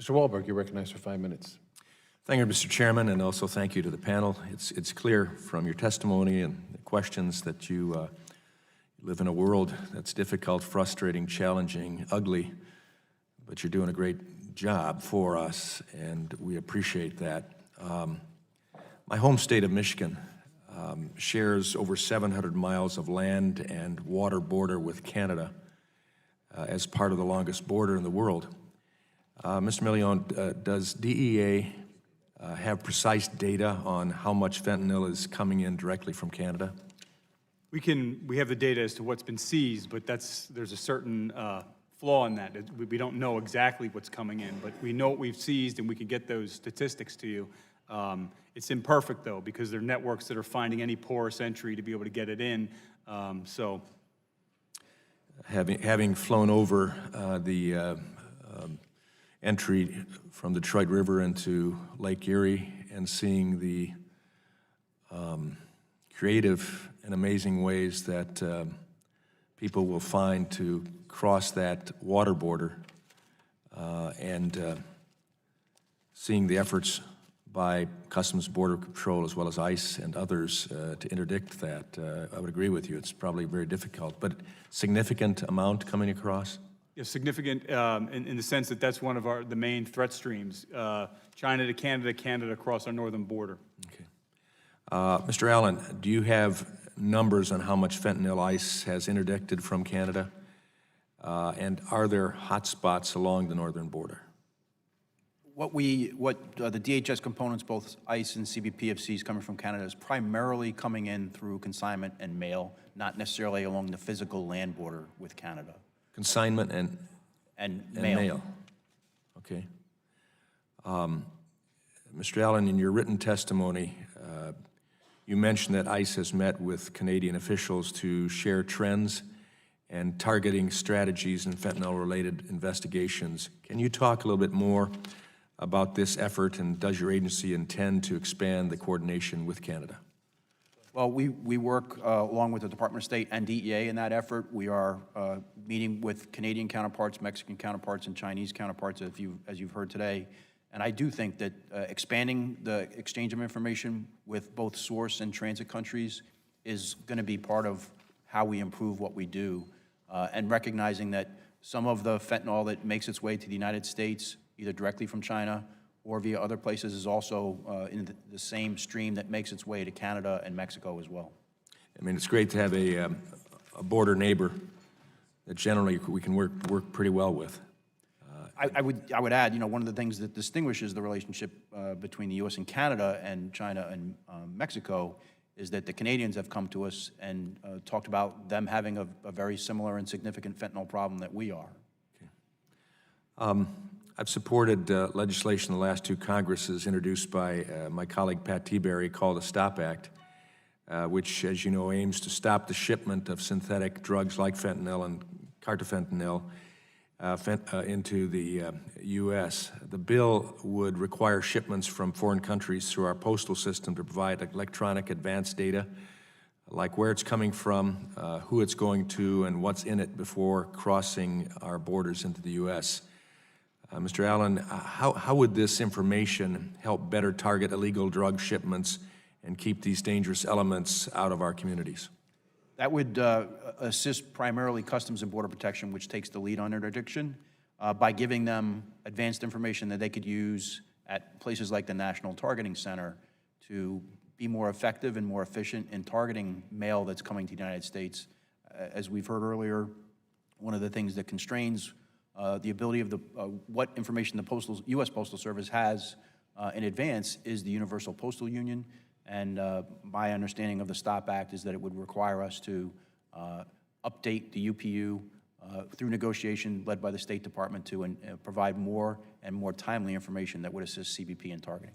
Mr. Wahlberg, you're recognized for 5 minutes. Thank you, Mr. Chairman, and also thank you to the panel. It's clear from your testimony and the questions that you live in a world that's difficult, frustrating, challenging, ugly, but you're doing a great job for us, and we appreciate that. My home state of Michigan shares over 700 miles of land and water border with Canada as part of the longest border in the world. Mr. Million, does DEA have precise data on how much fentanyl is coming in directly from Canada? We have the data as to what's been seized, but there's a certain flaw in that. We don't know exactly what's coming in, but we know what we've seized, and we can get those statistics to you. It's imperfect, though, because there are networks that are finding any porous entry to be able to get it in. Having flown over the entry from the Detroit River into Lake Erie and seeing the creative and amazing ways that people will find to cross that water border and seeing the efforts by Customs Border Patrol as well as ICE and others to interdict that, I would agree with you. It's probably very difficult, but significant amount coming across? Yeah, significant in the sense that that's one of the main threat streams. China to Canada, Canada across our northern border. Okay. Mr. Allen, do you have numbers on how much fentanyl ICE has interdicted from Canada? And are there hot spots along the northern border? What the DHS components, both ICE and CBPFCs coming from Canada, is primarily coming in through consignment and mail, not necessarily along the physical land border with Canada. Consignment and mail. Okay. Mr. Allen, in your written testimony, you mentioned that ICE has met with Canadian officials to share trends and targeting strategies in fentanyl-related investigations. Can you talk a little bit more about this effort, and does your agency intend to expand the coordination with Canada? Well, we work along with the Department of State and DEA in that effort. We are meeting with Canadian counterparts, Mexican counterparts, and Chinese counterparts, as you've heard today. And I do think that expanding the exchange of information with both source and transit countries is going to be part of how we improve what we do, and recognizing that some of the fentanyl that makes its way to the United States, either directly from China or via other places, is also in the same stream that makes its way to Canada and Mexico as well. I mean, it's great to have a border neighbor that generally we can work pretty well with. I would add, one of the things that distinguishes the relationship between the U.S. and Canada and China and Mexico is that the Canadians have come to us and talked about them having a very similar and significant fentanyl problem that we are. Okay. I've supported legislation in the last two Congresses introduced by my colleague Pat Tiberi called the STOP Act, which, as you know, aims to stop the shipment of synthetic drugs like fentanyl and carfentanil into the U.S. The bill would require shipments from foreign countries through our postal system to provide electronic advance data, like where it's coming from, who it's going to, and what's in it before crossing our borders into the U.S. Mr. Allen, how would this information help better target illegal drug shipments and keep these dangerous elements out of our communities? That would assist primarily Customs and Border Protection, which takes the lead on interdiction, by giving them advanced information that they could use at places like the National Targeting Center to be more effective and more efficient in targeting mail that's coming to the United States. As we've heard earlier, one of the things that constrains the ability of what information the U.S. Postal Service has in advance is the Universal Postal Union. And my understanding of the STOP Act is that it would require us to update the UPU through negotiation led by the State Department to provide more and more timely information that would assist CBP in targeting.